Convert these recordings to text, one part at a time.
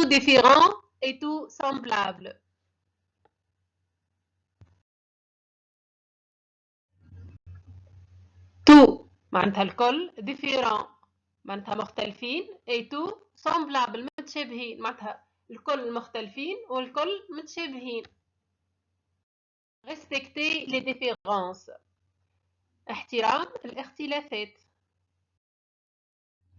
différent et tout semblable. tout معناتها الكل différent معناتها مختلفين et tout semblable متشابهين معناتها الكل مختلفين والكل متشابهين. respecter les différences احترام الاختلافات.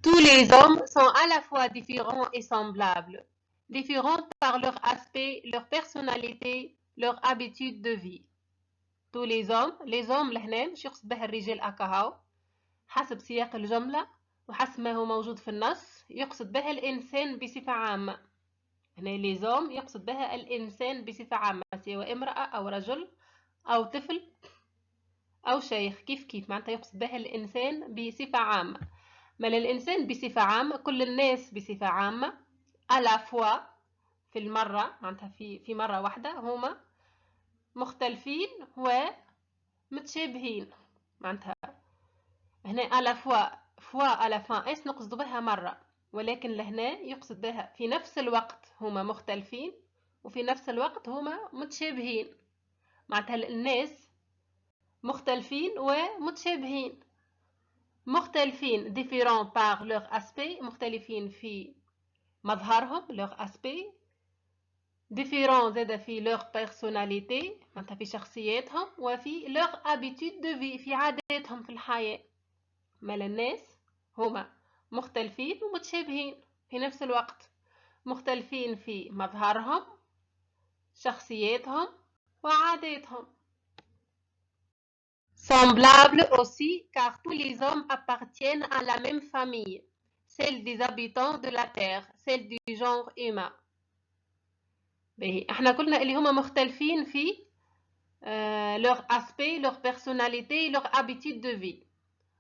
Tous les hommes sont à la fois différents et semblables. Différents par leur aspect, leur personnalité, leur habitude de vie. Tous les hommes لهنا مش يقصد بها الرجال أكاهو حسب سياق الجملة وحسب ما هو موجود في النص يقصد بها الإنسان بصفة عامة. هنا les hommes يقصد بها الإنسان بصفة عامة سواء امرأة أو رجل أو طفل أو شيخ كيف معناتها يقصد بها الإنسان بصفة عامة. مال الإنسان بصفة عامة كل الناس بصفة عامة à la fois في المرة معناتها في مرة واحدة هما مختلفين ومتشابهين معناتها هنا à la fois à la fin ايش نقصد بها مرة ولكن لهنا يقصد بها في نفس الوقت هما مختلفين وفي نفس الوقت هما متشابهين معناتها الناس مختلفين ومتشابهين. مختلفين différents par leur aspect مختلفين في مظهرهم leur aspect différents زاد في leur personnalité معناتها في شخصياتهم وفي leur habitude de vie في عاداتهم في الحياة. مال الناس هما مختلفين ومتشابهين في نفس الوقت مختلفين في مظهرهم شخصياتهم وعاداتهم. Semblable aussi car tous les hommes appartiennent à la même famille, celle des habitants de la terre, celle du genre humain. باهي احنا قلنا اللي هما مختلفين في leur aspect, leur personnalité, leur habitude de vie.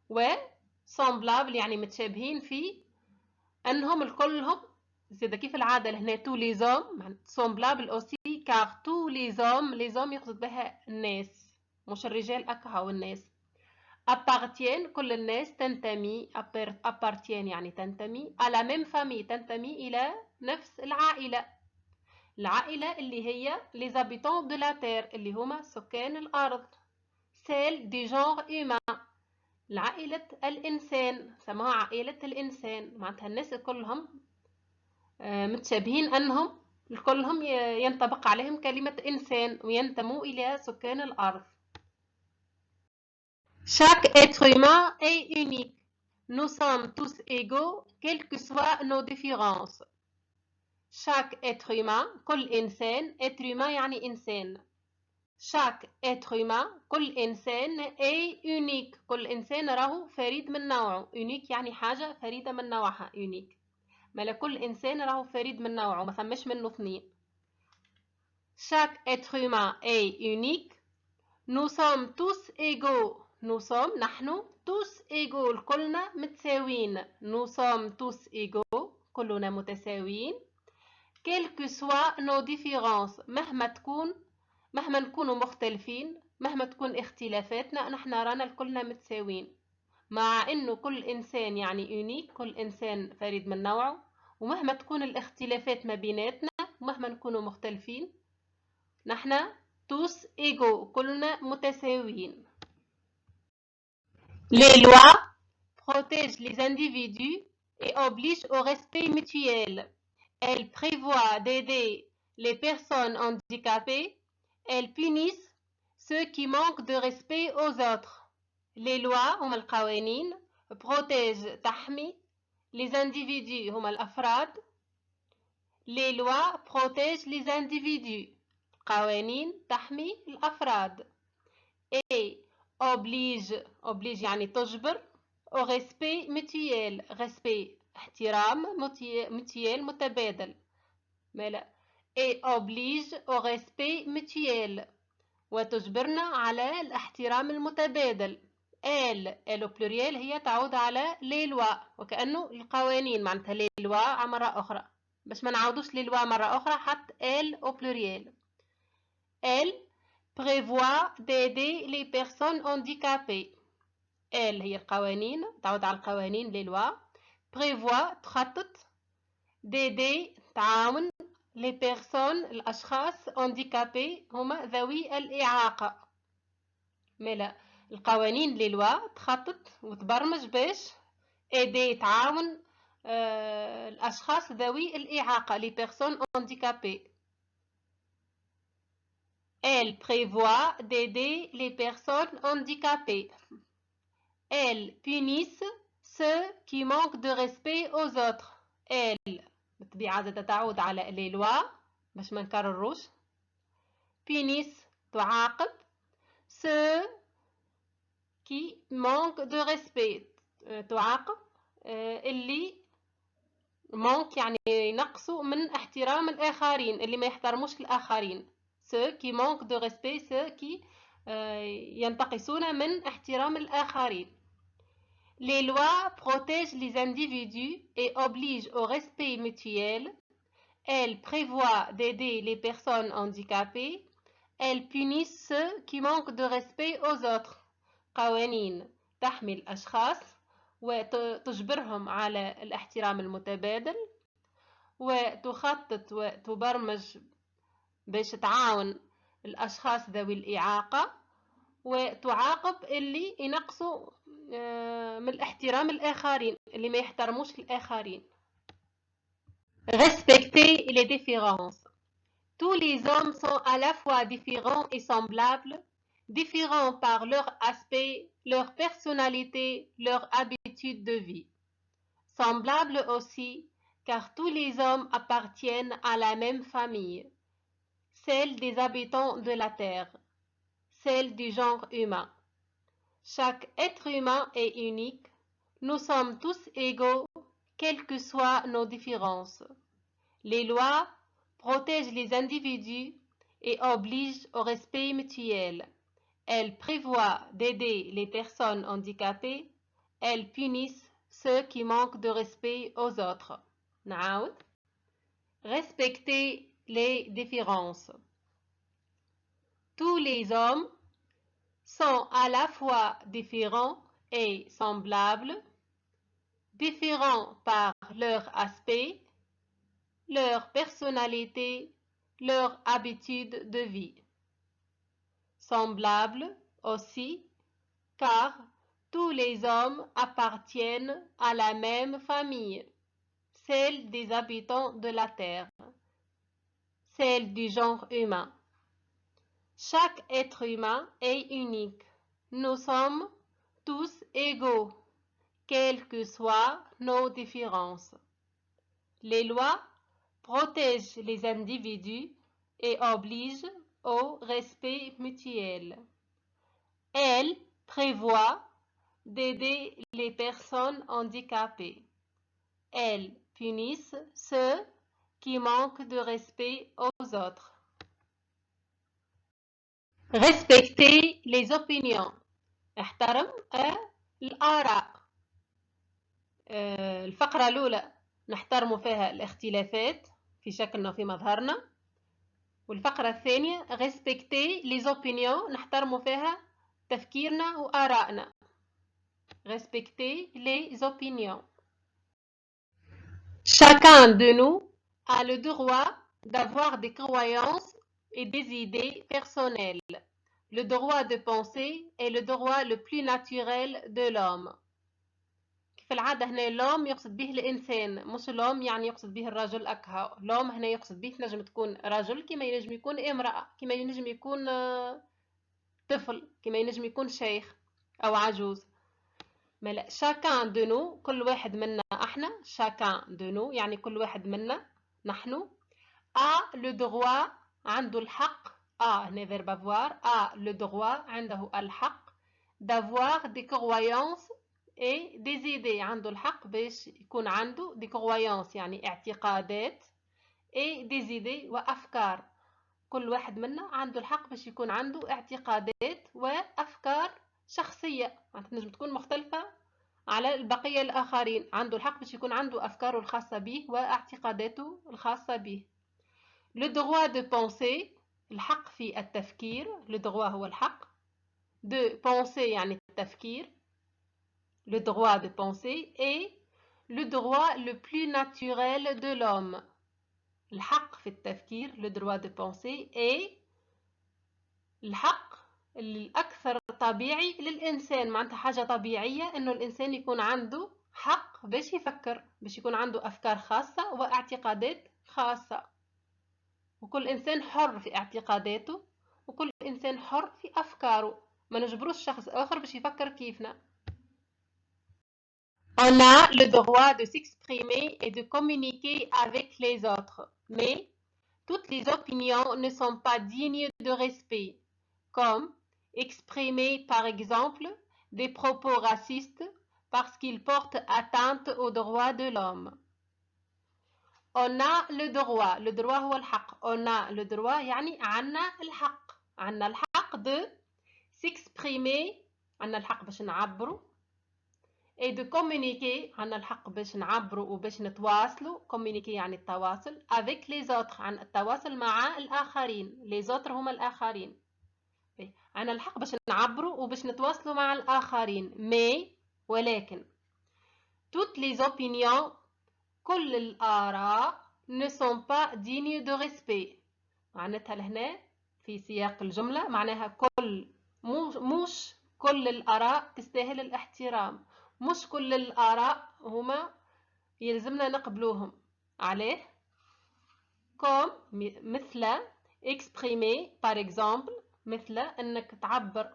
و semblable يعني متشابهين في انهم الكلهم زيدا كيف العادة لهنا tous les hommes semblable aussi car tous les hommes يقصد بها الناس مش الرجال أكهو الناس. appartiennent كل الناس تنتمي appartient يعني تنتمي à la même famille تنتمي إلى نفس العائلة اللي هي les habitants de la terre اللي هما سكان الأرض celle du genre humain العائلة الإنسان سموها عائلة الإنسان معناتها الناس كلهم متشابهين أنهم كلهم ينطبق عليهم كلمة إنسان وينتموا إلى سكان الأرض. Chaque être humain est unique. Nous sommes tous égaux, quelles que soient nos différences. Chaque être humain, كل إنسان, être humain يعني إنسان. Chaque être humain, كل إنسان est unique. كل إنسان راهو فريد من نوعه. Unique يعني حاجة فريدة من نوعها. Unique. مالا كل إنسان راهو فريد من نوعه. ما ثمش منه اثنين. Chaque être humain est unique. Nous sommes tous égaux. Nous sommes نحن tous égaux كلنا متساويين. Nous sommes tous égaux كلنا متساويين. Quelles que soient nos différences مهما نكونوا مختلفين مهما تكون اختلافاتنا نحن رانا كلنا متساويين مع انه كل انسان يعني يونيك كل انسان فريد من نوعه ومهما تكون الاختلافات ما بيناتنا ومهما نكونوا مختلفين نحن tous égaux كلنا متساويين. Les lois protègent les individus et obligent au respect mutuel. Elles prévoient d'aider les personnes handicapées. Elles punissent ceux qui manquent de respect aux autres. Les lois هما القوانين protègent تحمي les individus هما الأفراد. Les lois protègent les individus. قوانين تحمي الأفراد. Et oblige يعني تجبر au respect mutuel. respect احترام mutuel متبادل. مالا et oblige au respect mutuel وتجبرنا على الاحترام المتبادل. elle au pluriel هي تعود على les lois وكأنه القوانين معناتها les lois مرة أخرى باش ما نعودوش les lois مرة أخرى حتى elle au pluriel. elle prévoit d'aider les personnes handicapées. elle هي القوانين تعود على القوانين les lois prévoit تخطط d'aider تعاون les personnes الأشخاص handicapés هما ذوي الإعاقة. ملا القوانين لي لوا تخطط وتبرمج باش ايدي تعاون الأشخاص ذوي الإعاقة les personnes handicapées. Elle prévoit d'aider les personnes handicapées. Elles punissent ceux qui manquent de respect aux autres. Elle بالطبيعة زادة تعود على les lois باش ما نكرروش. punissent تعاقب ceux qui manquent de respect تعاقب اللي manque يعني ينقصوا من احترام الآخرين اللي ما يحترموش الآخرين. ceux qui manquent de respect ceux qui ينتقصون من احترام الآخرين. Les lois protègent les individus et obligent au respect mutuel. Elles prévoient d'aider les personnes handicapées. Elles punissent ceux qui manquent de respect aux autres. قوانين تحمي الأشخاص وتجبرهم على الاحترام المتبادل وتخطط وتبرمج باش تعاون الأشخاص ذوي الإعاقة وتعاقب اللي ينقصوا من الاحترام الآخرين اللي ما يحترموش الآخرين. Respecter les différences. Tous les hommes sont à la fois différents et semblables, différents par leur aspect, leur personnalité, leur habitude de vie. Semblables aussi, car tous les hommes appartiennent à la même famille, celle des habitants de la Terre, celle du genre humain. Chaque être humain est unique. Nous sommes tous égaux, quelles que soient nos différences. Les lois protègent les individus et obligent au respect mutuel. Elles prévoient d'aider les personnes handicapées. Elles punissent ceux qui manquent de respect aux autres. نعاود. Respecter les différences. Tous les hommes sont à la fois différents et semblables, différents par leur aspect, leur personnalité, leur habitude de vie. Semblables aussi, car tous les hommes appartiennent à la même famille, celle des habitants de la Terre, celle du genre humain. Chaque être humain est unique. Nous sommes tous égaux, quelles que soient nos différences. Les lois protègent les individus et obligent au respect mutuel. Elles prévoient d'aider les personnes handicapées. Elles punissent ceux qui manquent de respect aux autres. Respecter les opinions. احترم الآراء. الفقرة الأولى نحترم فيها الاختلافات في شكلنا وفي مظهرنا. والفقرة الثانية respecter les opinions نحترم فيها تفكيرنا وآرائنا. Respecter les opinions. Chacun de nous a le droit d'avoir des croyances et des idées personnelles. Le droit de penser est le droit le plus naturel de l'homme. كيف العادة هنا l'homme يقصد به الإنسان مش l'homme يعني يقصد به الرجل أكها. l'homme هنا يقصد به تنجم تكون رجل كما ينجم يكون امرأة كما ينجم يكون طفل كما ينجم يكون شيخ أو عجوز. ملا chacun de nous كل واحد منا احنا chacun de nous يعني كل واحد منا نحن a le droit عنده الحق هنا verbe avoir a le droit عنده الحق d'avoir des croyances et des idées عنده الحق باش يكون عنده des croyances يعني اعتقادات et des idées وأفكار. كل واحد منا عنده الحق باش يكون عنده اعتقادات وأفكار شخصية تنجم تكون مختلفة على البقية الآخرين. عنده الحق باش يكون عنده أفكاره الخاصة به واعتقاداته الخاصة به. Le droit de penser الحق في التفكير. Le droit هو الحق. De penser يعني التفكير. Le droit de penser est le droit le plus naturel de l'homme. الحق في التفكير le droit de penser et الحق الأكثر طبيعي للإنسان. معناتها حاجة طبيعية إنه الإنسان يكون عنده حق باش يفكر، باش يكون عنده أفكار خاصة واعتقادات خاصة، وكل إنسان حر في اعتقاداته وكل إنسان حر في أفكاره، ما نجبروش شخص آخر باش يفكر كيفنا. On a le droit de s'exprimer et de communiquer avec les autres, mais toutes les opinions ne sont pas dignes de respect, comme exprimer par exemple des propos racistes parce qu'ils portent atteinte aux droits de l'homme. On a le droit هو الحق. On a le droit يعني عنا الحق. عنا الحق de s'exprimer، عنا الحق باش نعبروا، et de communiquer، عنا الحق باش نعبروا وباش نتواصلوا. communiquer يعني التواصل avec les autres، عن التواصل مع الآخرين. les autres هما الآخرين. عنا الحق باش نعبروا وباش نتواصلوا مع الآخرين. mais ولكن toutes les opinions، كل الآراء ne sont pas dignes de respect. معناتها لهنا في سياق الجملة معناها مش كل الآراء تستاهل الاحترام، مش كل الآراء هما يلزمنا نقبلوهم. عليه comme مثل exprimer par exemple، مثل انك تعبر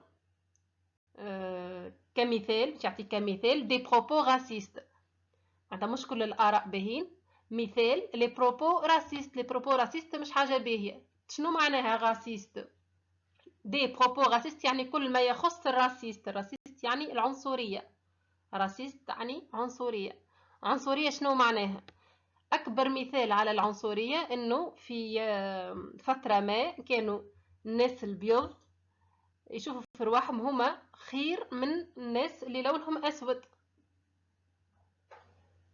كمثال، تعطي كمثال des propos racistes. معناتها مش كل الآراء باهين. مثال les propos racistes. les propos racistes مش حاجة باهية. شنو معناها راسيست؟ des propos racistes يعني كل ما يخص الراسيست. الراسيست يعني العنصرية. راسيست يعني عنصرية. عنصرية شنو معناها؟ أكبر مثال على العنصرية إنه في فترة ما كانوا الناس البيض يشوفوا في رواحهم هما خير من الناس اللي لونهم أسود.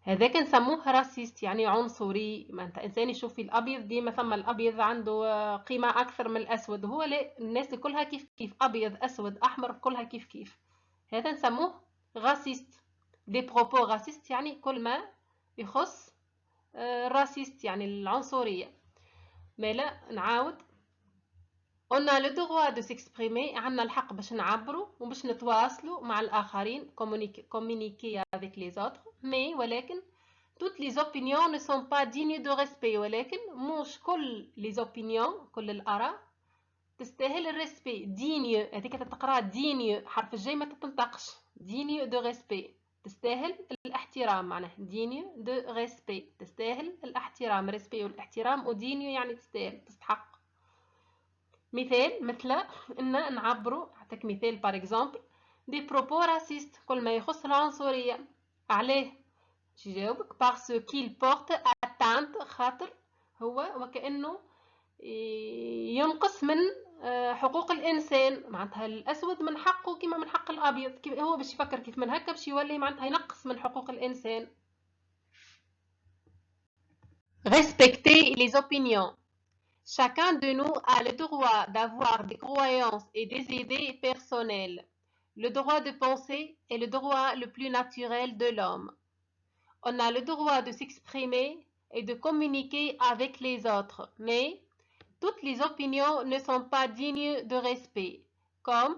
هذاك نسموه راسيست يعني عنصري. ما انت انسان يشوف في الابيض ديما ثم الابيض عنده قيمه اكثر من الاسود. هو لا، الناس كلها كيف كيف، ابيض اسود احمر كلها كيف كيف. هذا نسموه راسيست. دي بروبو راسيست يعني كل ما يخص راسيست يعني العنصريه. ما لا نعاود on a le droit de s'exprimer، عندنا الحق باش نعبروا وباش نتواصلوا مع الآخرين communiquer avec les autres، mais ولكن toutes les opinions ne sont pas dignes de respect. ولكن مش كل les opinions، كل الآراء تستاهل الريسبي. digne هذيك تقرا digne حرف الجاي ما تتنطقش. digne de respect تستاهل الاحترام. معناه digne de respect تستاهل الاحترام. respect والاحترام و digne يعني تستاهل تستحق. مثال مثل ان نعبروا. اعطيك مثال بار اكزومبل دي بروبو راسيست، كل ما يخص العنصريه. عليه جاوبك بارسو كيل بورت اتانت، خاطر هو وكانه ينقص من حقوق الانسان. معناتها الاسود من حقه كما من حق الابيض. كيف هو باش يفكر كيف من هكا باش يولي معناتها ينقص من حقوق الانسان. respecter les opinions. Chacun de nous a le droit d'avoir des croyances et des idées personnelles. Le droit de penser est le droit le plus naturel de l'homme. On a le droit de s'exprimer et de communiquer avec les autres, mais toutes les opinions ne sont pas dignes de respect, comme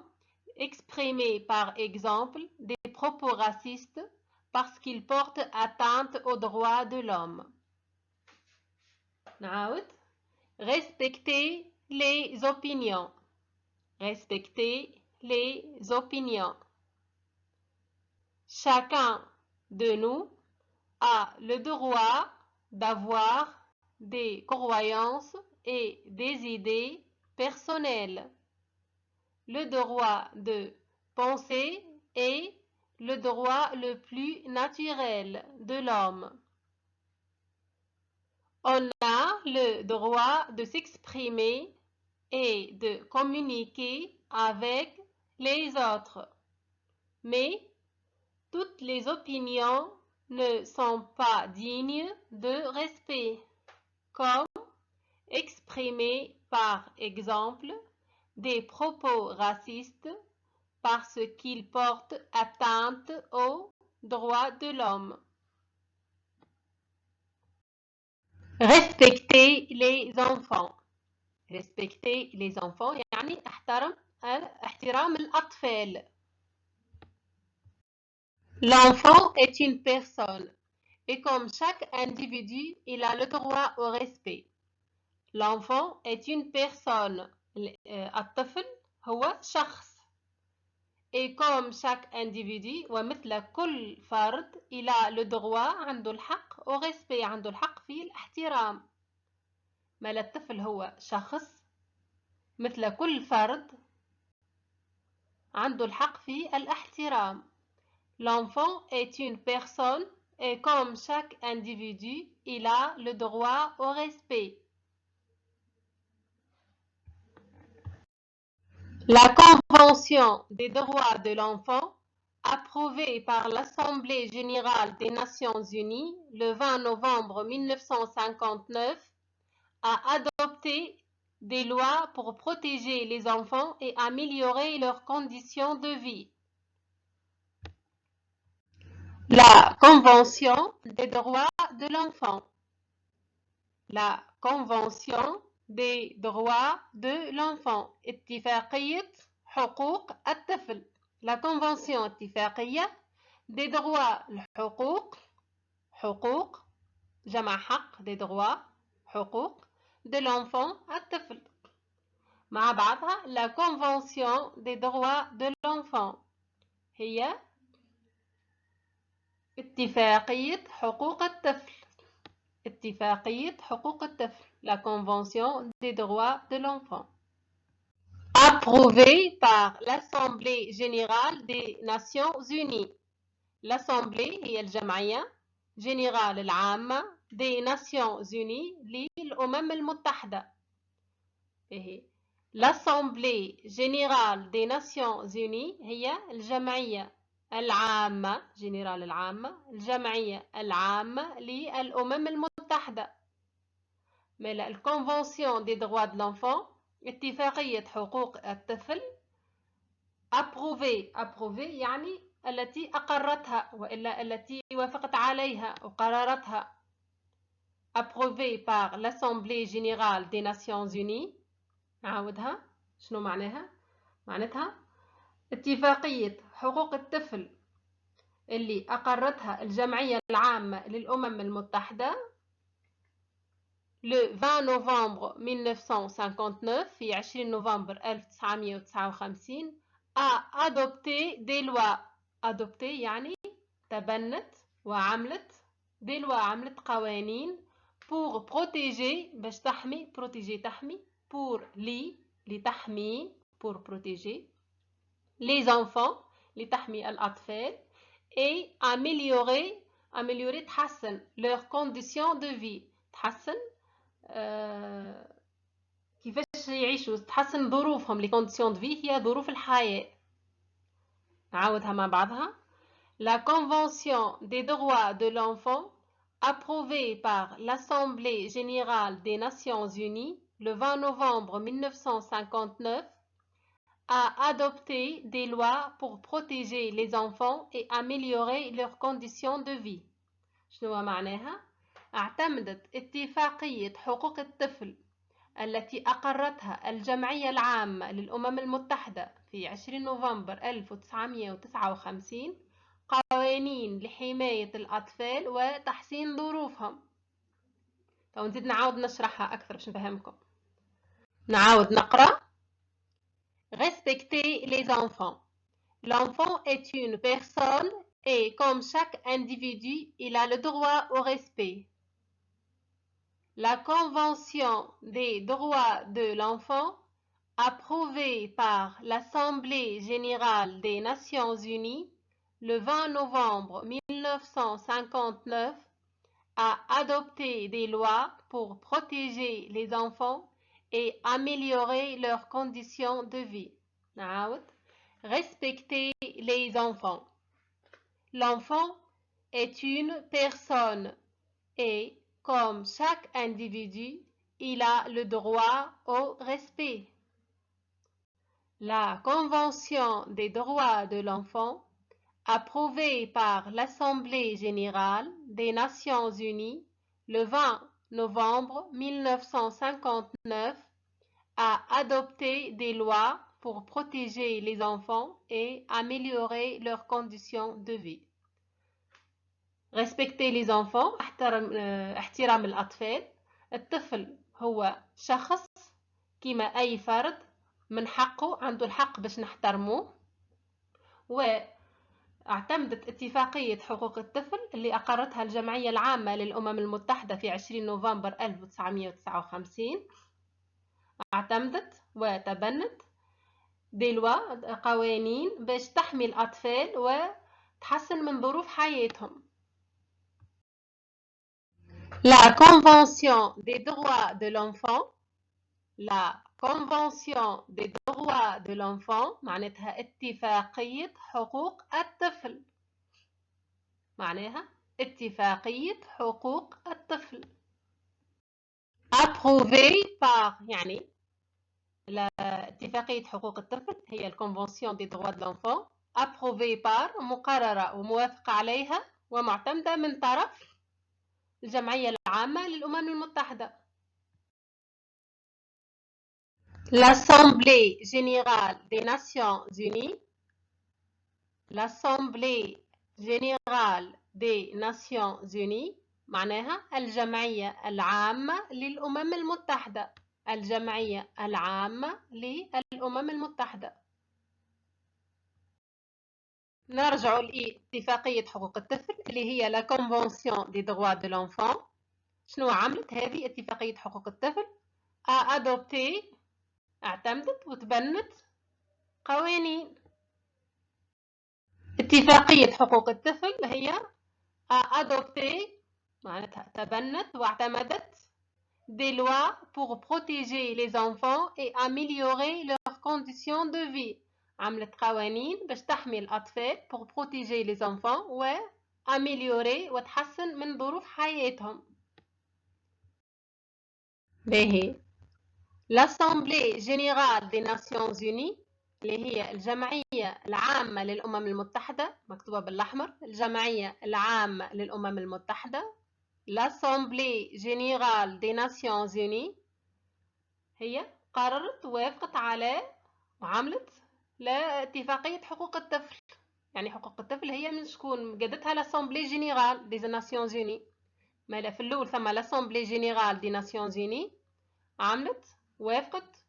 exprimer par exemple des propos racistes parce qu'ils portent atteinte aux droits de l'homme. نعاود. Respecter les opinions. Respecter les opinions. Chacun de nous a le droit d'avoir des croyances et des idées personnelles. Le droit de penser est le droit le plus naturel de l'homme. On a le droit de s'exprimer et de communiquer avec les autres, mais toutes les opinions ne sont pas dignes de respect, comme exprimer par exemple des propos racistes parce qu'ils portent atteinte aux droits de l'homme. Respecter les enfants. Respecter les enfants يعني احترام الأطفال. L'enfant est une personne et comme chaque individu, il a le droit au respect. L'enfant est une personne. الطفل هو شخص. Et comme chaque individu ومثل كل فرد il a le droit عنده الحق au respect عنده الحق في الاحترام. ما الطفل هو شخص مثل كل فرد عنده الحق في الاحترام. L'enfant est une personne et comme chaque individu, il a le droit au respect. La Convention des droits de l'enfant, approuvée par l'Assemblée générale des Nations unies le 20 novembre 1959, a adopté des lois pour protéger les enfants et améliorer leurs conditions de vie. La Convention des droits de l'enfant. La Convention des droits de l'enfant. اتفاقية حقوق الطفل. La Convention اتفاقية des droits الحقوق حقوق جمع حق des droits حقوق de l'enfant الطفل. مع بعضها La Convention des droits de l'enfant هي اتفاقية حقوق الطفل. اتفاقية حقوق الطفل. La Convention des droits de l'enfant. Approuvée par l'Assemblée générale des Nations unies. L'Assemblée هي الجمعية générale العامة des Nations unies للأمم المتحدة. L'Assemblée générale des Nations unies هي الجمعية العامة جنرال العامة الجمعية العامة للأمم المتحدة. Mais la Convention des droits de l'enfant اتفاقية حقوق الطفل approuvé يعني التي أقرتها وإلا التي وافقت عليها وقررتها. Approuvé par l'Assemblée générale des Nations unies. نعاودها شنو معناها؟ معناتها اتفاقية حقوق الطفل اللي أقرتها الجمعية العامة للأمم المتحدة le 20 novembre 1959 في 20 نوفمبر 1959 a adopté des lois. adopté يعني تبنت وعملت des lois عملت قوانين pour protéger باش تحمي protéger تحمي pour لتحمي pour protéger les enfants لتحمي الأطفال et améliorer تحسن leurs conditions de vie تحسن كيفاش يعيشوا تحسن ظروفهم les conditions de vie هي ظروف الحياة. نعاودها مع بعضها. La Convention des droits de l'enfant approuvée par l'Assemblée générale des Nations unies le 20 novembre 1959 a adopté des lois pour protéger les enfants et améliorer leurs conditions de vie. شنو معناها؟ اعتمدت اتفاقية حقوق الطفل التي أقرتها الجمعية العامة للأمم المتحدة في 20 نوفمبر 1959 قوانين لحماية الأطفال وتحسين ظروفهم. تو نزيد نعاود نشرحها أكثر باش نفهمكم. نعاود نقرأ. Respecter les enfants. L'enfant est une personne et comme chaque individu, il a le droit au respect. La Convention des droits de l'enfant, approuvée par l'Assemblée générale des Nations unies le 20 novembre 1959, a adopté des lois pour protéger les enfants et améliorer leurs conditions de vie. Respecter les enfants. L'enfant est une personne et comme chaque individu, il a le droit au respect. La Convention des droits de l'enfant, approuvée par l'Assemblée générale des Nations unies le 20 novembre 1959 a adopté des lois pour protéger les enfants et améliorer leurs conditions de vie. Respecter les enfants، احترام الأطفال. الطفل هو شخص كيما أي فرد، من حقه، عنده الحق باش نحترموه. واعتمدت اتفاقية حقوق الطفل اللي أقرتها الجمعية العامة للأمم المتحدة في 20 نوفمبر 1959، اعتمدت وتبنت دي لوا، قوانين باش تحمي الأطفال وتحسن من ظروف حياتهم. La Convention des droits de l'enfant. La Convention des droits de l'enfant معناتها اتفاقية حقوق الطفل. معناها اتفاقية حقوق الطفل. Approuvé par يعني اتفاقية حقوق الطفل هي الكونفنسيون دي droits de l'enfant. Approuvé par مقررة وموافقة عليها ومعتمدة من طرف الجمعية العامة للأمم المتحدة. L'Assemblée générale des Nations Unies. L'Assemblée générale des Nations Unies معناها الجمعية العامة للأمم المتحدة. الجمعية العامة للأمم المتحدة. نرجع لاتفاقية حقوق الطفل اللي هي لا كونفنسيون دي droits de l'enfant. شنو عملت هذه اتفاقية حقوق الطفل؟ أدوبتي، اعتمدت وتبنت قوانين. اتفاقية حقوق الطفل هي أدوبتي معناتها تبنت واعتمدت des lois pour protéger les enfants et améliorer leurs conditions de vie. عملت قوانين باش تحمي الأطفال pour protéger les enfants و améliorer وتحسن من ظروف حياتهم. باهي. L'Assemblée générale des Nations Unies اللي هي الجمعية العامة للأمم المتحدة، مكتوبة بالأحمر، الجمعية العامة للأمم المتحدة. L'Assemblée générale des Nations Unies هي قررت ووافقت على وعملت لاتفاقية حقوق الطفل. يعني حقوق الطفل هي من شكون؟ قادتها l'Assemblée générale des Nations Unies. ما في الأول ثم l'Assemblée générale des Nations Unies عملت وافقت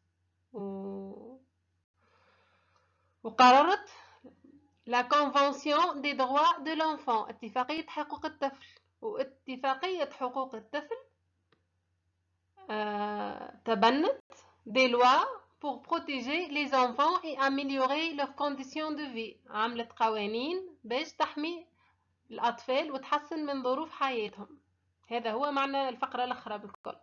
وقررت لا كونفنسيون دي droits de l'enfant، اتفاقية حقوق الطفل. واتفاقية حقوق الطفل تبنت des lois pour protéger les enfants et améliorer leurs conditions de vie. عملت قوانين باش تحمي الأطفال وتحسن من ظروف حياتهم. هذا هو معنى الفقرة الأخرى بالكل.